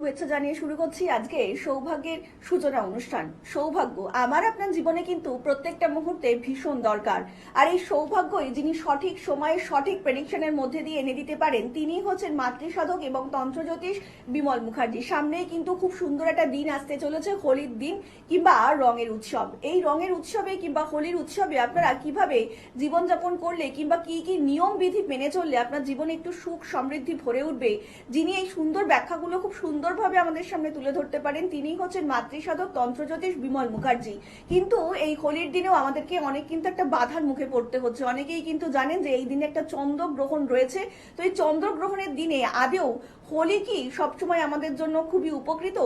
শুভেচ্ছা জানিয়ে শুরু করছি আজকে সৌভাগ্যের সূচনা অনুষ্ঠান। সৌভাগ্য আমার আপনার জীবনে কিন্তু প্রত্যেকটা মুহূর্তে ভীষণ দরকার। আর এই সৌভাগ্যই যিনি সঠিক সময়ে সঠিক প্রেডিকশনের মধ্যে দিয়ে এনে দিতে পারেন, তিনি হচ্ছেন মাতৃসাধক এবং তন্ত্রজ্যোতিষ বিমল মুখার্জি। সামনেই কিন্তু খুব সুন্দর একটা দিন আসতে চলেছে, হোলির দিন কিংবা রঙের উৎসব। এই রঙের উৎসবে কিংবা হোলির উৎসবে আপনারা কিভাবে জীবনযাপন করলে কিংবা কি কি নিয়ম বিধি মেনে চললে আপনার জীবনে একটু সুখ সমৃদ্ধি ভরে উঠবে, যিনি এই সুন্দর ব্যাখ্যাগুলো খুব সুন্দরভাবে আমাদের সামনে তুলে ধরতে পারেন, তিনি হচ্ছেন মাতৃসাধক তন্ত্রজ্যোতিষ বিমল মুখার্জি। কিন্তু এই হোলির দিনেও আমাদেরকে অনেক কিন্তু একটা বাধার মুখে পড়তে হচ্ছে। অনেকেই কিন্তু জানেন যে এই দিনে একটা চন্দ্র গ্রহণ রয়েছে। তো এই চন্দ্র গ্রহণের দিনে আদেও হোলি কি সবসময় আমাদের জন্য খুবই উপকৃত?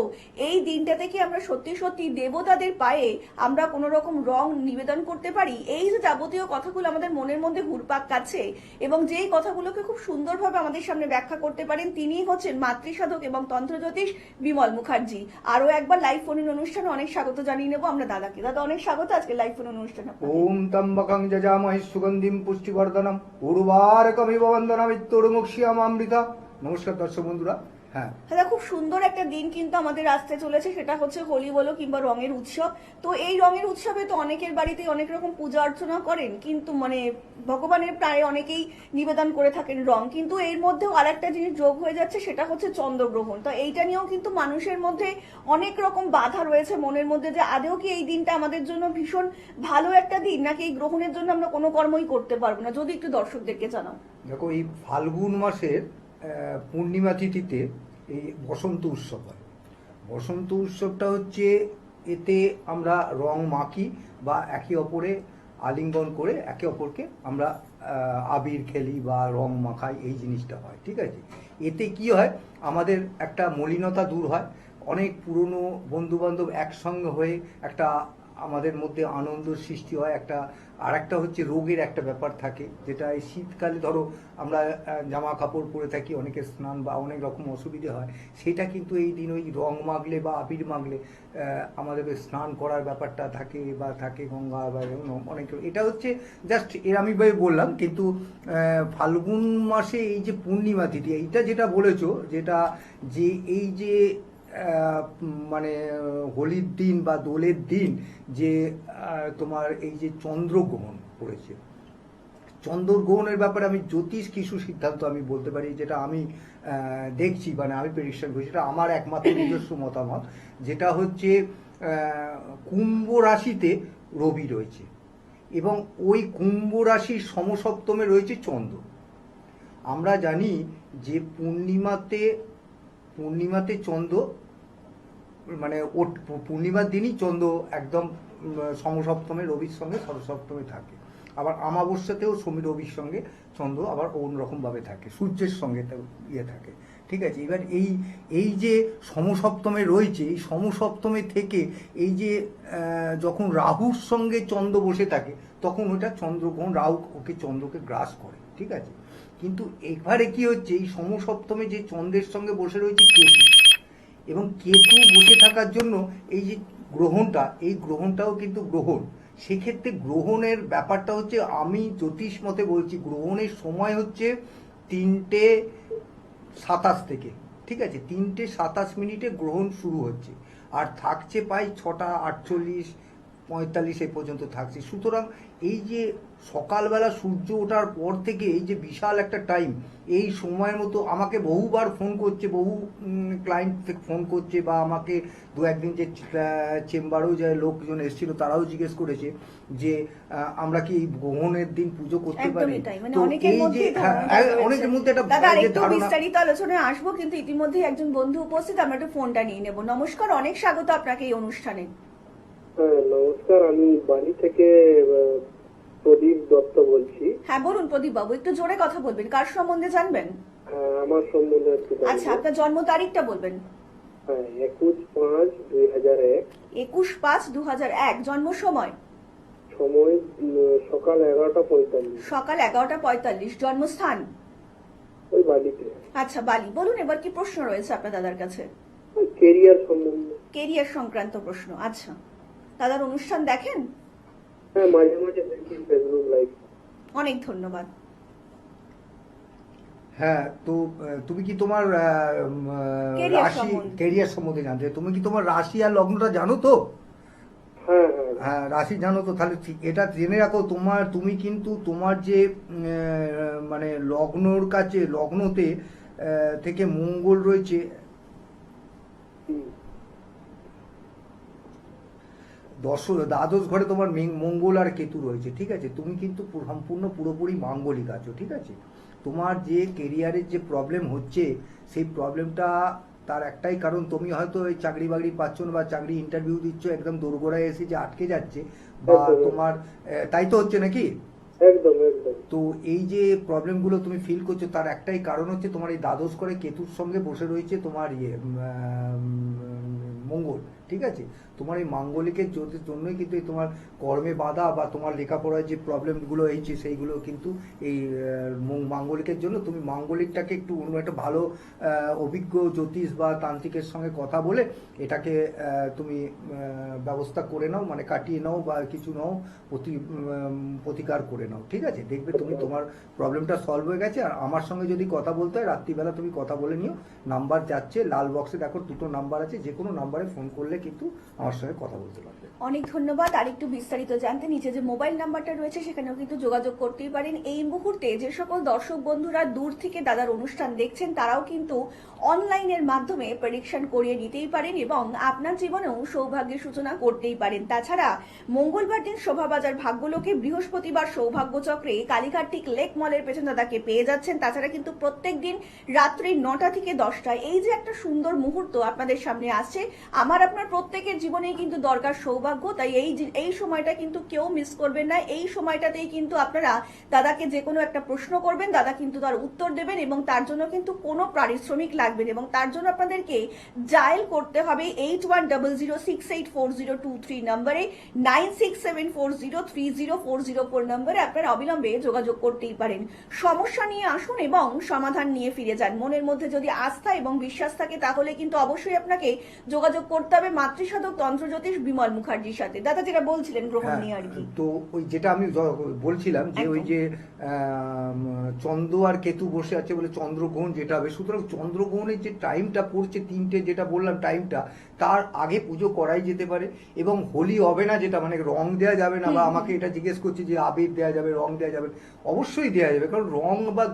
এই দিনটাতে কি আমরা সত্যি সত্যি দেবতাদের পায়ে আমরা কোনো রকম রং নিবেদন করতে পারি? এই যে যাবতীয় কথাগুলো আমাদের মনের মধ্যে ঘুরপাক কাছে এবং যেই কথাগুলোকে খুব সুন্দরভাবে আমাদের সামনে ব্যাখ্যা করতে পারেন, তিনি হচ্ছেন মাতৃসাধক এবং তন্ত্রজ্যোতিষ বিমল মুখার্জি। আরো একবার লাইভ ফোন অনুষ্ঠানে অনেক স্বাগত জানিয়ে নেবো আমরা দাদাকে। দাদা অনেক স্বাগত আজকে লাইভ ফোন অনুষ্ঠানে। ওম ত্র্যম্বকং যজামহে সুগন্ধিম পুষ্টিবর্ধনম উর্বারকমিব বন্দনামিত্তরমুক্ষিয়ামামৃতা। নমস্কার দর্শক বন্ধুরা। হ্যাঁ দাদা, খুব সুন্দর একটা দিন কিন্তু আমাদের আসতে চলেছে, সেটা হচ্ছে হোলি বলো কিংবা রঙের উৎসব। তো এই রঙের উৎসবে তো অনেকের বাড়িতে অনেক রকম পূজা অর্চনা করেন, কিন্তু ভগবানের প্রায় অনেকেই নিবেদন করে থাকেন রং, কিন্তু এর মধ্যেও আরেকটা জিনিস যোগ হয়ে যাচ্ছে, সেটা হচ্ছে চন্দ্রগ্রহণ। তো এইটা নিয়েও কিন্তু মানুষের মধ্যে অনেক রকম বাধা রয়েছে মনের মধ্যে, যে আদেও কি এই দিনটা আমাদের জন্য ভীষণ ভালো একটা দিন, নাকি এই গ্রহণের জন্য আমরা কোনো কর্মই করতে পারবো না? যদি একটু দর্শকদেরকে জানাও। দেখো, এই ফাল্গুন মাসের পূর্ণিমা তিথিতে এই বসন্ত উৎসব হয়। বসন্ত উৎসবটা হচ্ছে, এতে আমরা রং মাখি বা একে অপরে আলিঙ্গন করে একে অপরকে আমরা আবির খেলি বা রং মাখাই, এই জিনিসটা হয়। ঠিক আছে, এতে কি হয়, আমাদের একটা মলিনতা দূর হয়, অনেক পুরনো বন্ধু বান্ধব একসঙ্গে হয়ে একটা আমাদের মধ্যে আনন্দ সৃষ্টি হয়। আর একটা হচ্ছে রোগের একটা ব্যাপার থাকে, যেটা এই শীতকালে ধরো আমরা জামা কাপড় পরে থাকি, অনেকের স্নান বা অনেক রকম অসুবিধে হয়, সেটা কিন্তু এই দিন ওই রং মাখলে বা আবির মাখলে আমাদের স্নান করার ব্যাপারটা থাকে বা থাকে গঙ্গা বা অনেক। এটা হচ্ছে জাস্ট এর আমি বললাম, কিন্তু ফাল্গুন মাসে এই যে পূর্ণিমা তিথি, এইটা যেটা বলেছো, যেটা যে এই যে মানে হোলির দিন বা দোলের দিন যে তোমার এই যে চন্দ্রগ্রহণ পড়েছে, চন্দ্রগ্রহণের ব্যাপারে আমি জ্যোতিষ কিছু সিদ্ধান্ত আমি বলতে পারি, যেটা আমি দেখছি, মানে আমি প্রেডিকশন করছি, সেটা আমার একমাত্র নিজস্ব মতামত। যেটা হচ্ছে কুম্ভ রাশিতে রবি রয়েছে এবং ওই কুম্ভ রাশির সমসপ্তমে রয়েছে চন্দ্র। আমরা জানি যে পূর্ণিমাতে চন্দ্র, মানে পূর্ণিমার দিনই চন্দ্র একদম সমসপ্তমে রবির সঙ্গে সরসপ্তমে থাকে। আবার অমাবস্যাতেও রবির সঙ্গে চন্দ্র আবার অন্যরকমভাবে থাকে, সূর্যের সঙ্গে ইয়ে থাকে। ঠিক আছে, এবার এই যে সমসপ্তমে রয়েছে, এই সমসপ্তমে থেকে এই যে যখন রাহুর সঙ্গে চন্দ্র বসে থাকে, তখন ওটা চন্দ্রগ্রহণ, রাহু চন্দ্রকে গ্রাস করে। ঠিক আছে, কিন্তু এবারে কি হচ্ছে, এই সমসপ্তমে যে চন্দ্রের সঙ্গে বসে রয়েছে কেতু, এবং কেতু বসে থাকার জন্য এই যে গ্রহণটা, এই গ্রহণটাও কিন্তু গ্রহণ। সেক্ষেত্রে গ্রহণের ব্যাপারটা হচ্ছে, আমি জ্যোতিষ মতে বলছি, গ্রহণের সময় হচ্ছে 3:27 থেকে। ঠিক আছে, 3:27 গ্রহণ শুরু হচ্ছে, আর থাকছে প্রায় 6:48-45 এই পর্যন্ত থাকছে। সুতরাং এই যে সকালবেলা সূর্য ওঠার পর থেকে এই যে বিশাল একটা টাইম, এই সময়ের মতো আমাকে বহুবার ফোন করছে, বহু ক্লায়েন্ট থেকে ফোন করছে, বা আমাকে দু একদিন যে চেম্বারেও যে লোকজন এসেছিল, তারাও জিজ্ঞেস করেছে যে আমরা কি এই গ্রহণের দিন পুজো করতে পারি। তো এই যে অনেকের মধ্যে একটা বিস্তারিত আলোচনায় আসবো, কিন্তু ইতিমধ্যে একজন বন্ধু উপস্থিত, আমরা একটু ফোনটা নিয়ে নেব। নমস্কার, অনেক স্বাগত আপনাকে এই অনুষ্ঠানে। হ্যাঁ নমস্কার, আমি বাড়ি থেকে প্রদীপ দত্ত বলছি। হ্যাঁ বলুন প্রদীপ বাবু, একটু জোরে কথা বলবেন। কার সম্বন্ধে জানবেন? হ্যাঁ, আমার সম্বন্ধে একটু জানবো। আচ্ছা, আপনার জন্ম তারিখটা বলবেন। হ্যাঁ, 21/5/2001। 21/5/2001। জন্ম সময়? সময় সকাল 11:45। সকাল 11:45। জন্মস্থান? ওই বাড়িতে। আচ্ছা বালি। বলুন এবার কি প্রশ্ন রয়েছে আপনার দাদার কাছে? কেরিয়ার সম্বন্ধে। কেরিয়ার সংক্রান্ত প্রশ্ন। আচ্ছা, দাদার অনুষ্ঠান দেখেন? হ্যাঁ, মাঝে মাঝে দেখি ফেসবুক লাইভ। অনেক ধন্যবাদ। হ্যাঁ, তো তুমি কি তোমার Career রাশি সম্বন্ধে। ক্যারিয়ার সম্বন্ধে জানতে চাও? তুমি কি তোমার রাশি আর লগ্নটা জানো তো? হ্যাঁ হ্যাঁ হ্যাঁ, রাশি জানো তো, তাহলে ঠিক এটা জেনে রাখো। তুমি কিন্তু তোমার যে মানে লগ্নর কাছে লগ্নতে থেকে মঙ্গল রয়েছে হুম, দ্বাদশ ঘরে, তোমার মঙ্গল আর কেতু রয়েছে, ঠিক আছে? তুমি কিন্তু সম্পূর্ণ পুরোপুরি মাঙ্গলিক আছো, ঠিক আছে? তোমার যে কেরিয়ারের যে প্রবলেম হচ্ছে, সেই প্রবলেমটা তার একটাই কারণ, তুমি হয়তো এই চাকরি বাকরি পাচ্ছ না, বা চাকরি ইন্টারভিউ দিচ্ছ, একদম দোরগোড়ায় এসে যে আটকে যাচ্ছে, বা একদম। তোমার তাই তো হচ্ছে নাকি? একদম একদম। তো এই যে প্রবলেমগুলো তুমি ফিল করছো, তার একটাই কারণ হচ্ছে তোমার এই দ্বাদশ করে কেতুর সঙ্গে বসে রয়েছে তোমার মঙ্গল, ঠিক আছে? তোমার এই মাঙ্গলিকের জন্যই কিন্তু এই তোমার কর্মে বাধা, বা তোমার লেখাপড়ায় যে প্রবলেমগুলো হয়েছে সেইগুলো কিন্তু এই মাঙ্গলিকের জন্য। তুমি মাঙ্গলিকটাকে একটু অন্য একটা ভালো অভিজ্ঞ জ্যোতিষ বা তান্ত্রিকের সঙ্গে কথা বলে এটাকে তুমি ব্যবস্থা করে নাও, মানে কাটিয়ে নাও, বা কিছু নাও, প্রতিকার করে নাও, ঠিক আছে? দেখবে তুমি তোমার প্রবলেমটা সলভ হয়ে গেছে। আর আমার সঙ্গে যদি কথা বলতে হয়, রাত্রিবেলা তুমি কথা বলে নিও। নাম্বার যাচ্ছে লাল বক্সে, দেখো দুটো নাম্বার আছে, যে কোনো নাম্বারে ফোন করলে কিন্তু আমার সঙ্গে কথা বলতে পারবে। অনেক ধন্যবাদ। আর একটু বিস্তারিত জানতে নিচে যে মোবাইল নাম্বারটা রয়েছে সেখানেও কিন্তু যোগাযোগ করতেই পারেন। এই মুহূর্তে যে সকল দর্শক বন্ধুরা দূর থেকে দাদার অনুষ্ঠান দেখছেন, তারাও কিন্তু অনলাইনের মাধ্যমে প্রেডিকশন করিয়ে নিতেই পারেন এবং আপনার জীবনেও সৌভাগ্যের সূচনা করতেই পারেন। তাছাড়া মঙ্গলবার দিন শোভাবাজার ভাগ্যলোকে, বৃহস্পতিবার সৌভাগ্য চক্রে কালীঘাট ঠিক লেক মলের পেছন দাদাকে পেয়ে যাচ্ছেন। তাছাড়া কিন্তু প্রত্যেক দিন রাত্রি 9টা থেকে 10টায় এই যে একটা সুন্দর মুহূর্ত আপনাদের সামনে আসছে, আমার আপনার প্রত্যেকের জীবনেই কিন্তু দরকার সৌভাগ্য। তাই এই সময়টা কিন্তু কেউ মিস করবেন না। এই সময়টাতেই কিন্তু আপনারা দাদাকে যে কোনো একটা প্রশ্ন করবেন, দাদা কিন্তু তার উত্তর দেবেন এবং তার জন্য কিন্তু কোনো পারিশ্রমিক লাগবে না। এবং তার জন্য আপনাদেরকে ডায়াল করতে হবে 8100684023 নম্বরে, 9674030404 নম্বরে আপনারা অবিলম্বে যোগাযোগ করতেই পারেন। সমস্যা নিয়ে আসুন এবং সমাধান নিয়ে ফিরে যান। মনের মধ্যে যদি আস্থা এবং বিশ্বাস থাকে, তাহলে কিন্তু অবশ্যই আপনাকে যোগাযোগ করতে হবে মাতৃসাধক তন্ত্রজ্যোতিষ বিমল মুখার্জির সাথে। দাদা যেটা বলছিলেন গ্রহণ নিয়ে আর কি। তো ওই যেটা আমি বলছিলাম যে ওই একদম। যে চন্দ্র আর কেতু বসে আছে বলে চন্দ্রগ্রহণ যেটা হবে, সুতরাং চন্দ্রগ্রহণের যে টাইমটা পড়ছে 3টে, যেটা বললাম টাইমটা, তার আগে পুজো করাই যেতে পারে। এবং হোলি হবে না, যেটা মানে রং দেওয়া যাবে না, বা আমাকে এটা জিজ্ঞেস করছে যে আবির দেওয়া যাবে, রং দেওয়া যাবে, অবশ্যই দেওয়া যাবে। কারণ রং বা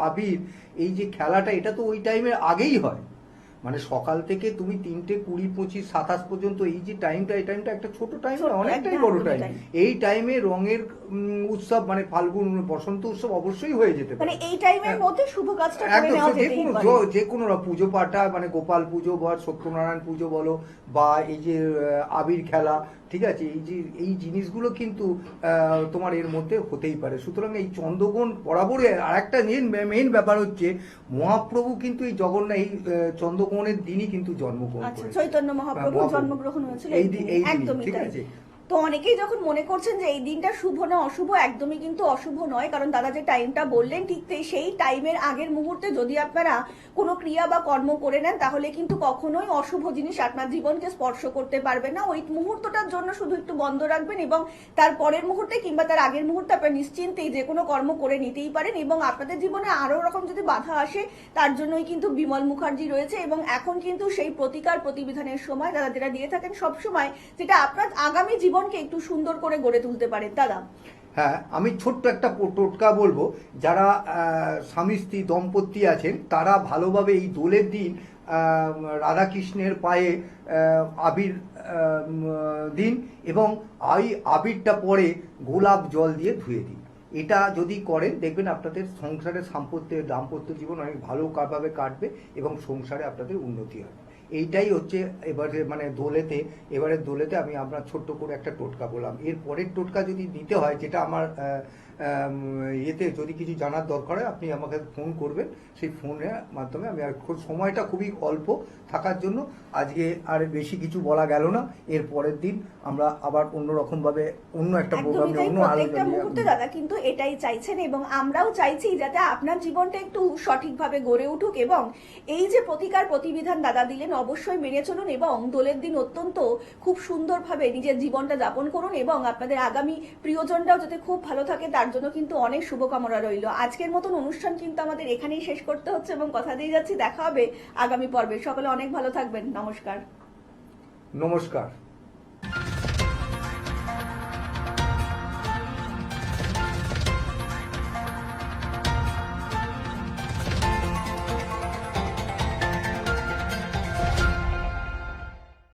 আবির, এই যে খেলাটা, এটা তো ওই টাইমের আগেই হয়। মানে সকাল থেকে তুমি 3টে 20, 25, 27 পর্যন্ত এই যে টাইমটা, এই টাইমটা একটা ছোট টাইম না, অনেকটাই বড় টাইম। এই টাইমে রঙের উৎসব, মানে ফাল্গুন বসন্ত উৎসব অবশ্যই হয়ে যেতে মানে পারে। এই টাইমের মধ্যে শুভ কাজটা করে একদম, নেওয়া যে যেতেই কোনো পারে। যে কোনো পুজো পাঠা, মানে গোপাল পুজো বা সত্যনারায়ণ পুজো বলো, বা এই যে আবির খেলা, ঠিক আছে? এই যে এই জিনিসগুলো কিন্তু তোমার এর মধ্যে হতেই পারে। সুতরাং এই চন্দ্রগ্রহণ বরাবরই। আর একটা মেইন ব্যাপার হচ্ছে, মহাপ্রভু কিন্তু এই জগন্নাথ এই চন্দ্রগ্রহণের দিনই কিন্তু জন্মগ্রহণ আচ্ছা, করেছে। চৈতন্য হ্যাঁ, মহাপ্রভুর জন্মগ্রহণ হয়েছিল এই দিনই, একদমই ঠিক তাই। আছে? তো অনেকেই যখন মনে করছেন যে এই দিনটা শুভ না অশুভ, একদমই কিন্তু অশুভ নয়। কারণ দাদা যে টাইমটা বললেন, ঠিক সেই টাইমের আগের মুহূর্তে যদি আপনারা কোনো ক্রিয়া বা কর্ম করে নেন, তাহলে কিন্তু কখনোই অশুভ জিনিস আপনার জীবনকে স্পর্শ করতে পারবে না। ওই মুহূর্তটার জন্য শুধু একটু বন্ধ রাখবেন এবং তার পরের মুহূর্তে কিংবা তার আগের মুহূর্তে আপনারা নিশ্চিন্তেই যে কোনো কর্ম করে নিতেই পারেন। এবং আপনাদের জীবনে আরো রকম যদি বাধা আসে, তার জন্যই কিন্তু বিমল মুখার্জি রয়েছে। এবং এখন কিন্তু সেই প্রতিকার প্রতিবিধানের সময় দাদা যেটা দিয়ে থাকেন সব সময়, যেটা আপনার আগামী জীবনকে একটু সুন্দর করে গড়ে তুলতে পারেন। দাদা হ্যাঁ, আমি ছোট্ট একটা টোটকা বলবো। যারা স্বামী স্ত্রী দম্পতি আছেন, তারা ভালোভাবে এই দোলের দিন রাধাকৃষ্ণের পায়ে আবির দিন, এবং এই আবিরটা পরে গোলাপ জল দিয়ে ধুয়ে দিন। এটা যদি করেন, দেখবেন আপনাদের সংসারের দাম্পত্য জীবন অনেক ভালোভাবে কাটবে এবং সংসারে আপনাদের উন্নতি হবে। এইটাই হচ্ছে এবারে মানে এবারে দোলেতে আমি আপনার ছোট্ট করে একটা টোটকা বললাম। এর পরের টোটকা যদি দিতে হয়, যেটা আমার ইয়েতে যদি কিছু জানার দরকার হয়, আপনি আমাকে ফোন করবেন। সেই ফোনের মাধ্যমে আমি, আর সময়টা খুবই অল্প থাকার জন্য আজকে আর বেশি কিছু বলা গেল না। এর পরের দিন আমরা আবার অন্যরকম ভাবে অন্য একটা প্রোগ্রাম, একদমই তাই। অন্য প্রত্যেকটা আলোচনা। মুহূর্তে দাদা কিন্তু এটাই চাইছেন এবং আমরাও চাইছি যাতে আপনার জীবনটা একটু সঠিকভাবে গড়ে উঠুক। এবং এই যে প্রতিকার প্রতিবিধান দাদা দিলেন, অবশ্যই মেনে চলুন এবং দোলের দিন অত্যন্ত খুব সুন্দরভাবে নিজের জীবনটা যাপন করুন এবং আপনাদের আগামী প্রিয়জনরাও যাতে খুব ভালো থাকে তার তার জন্য কিন্তু অনেক শুভকামনা রইল। আজকের মতন অনুষ্ঠান কিন্তু আমাদের এখানেই শেষ করতে হচ্ছে এবং কথা দিয়ে যাচ্ছি, দেখা হবে আগামী পর্বে। সকলে অনেক ভালো থাকবেন। নমস্কার। নমস্কার।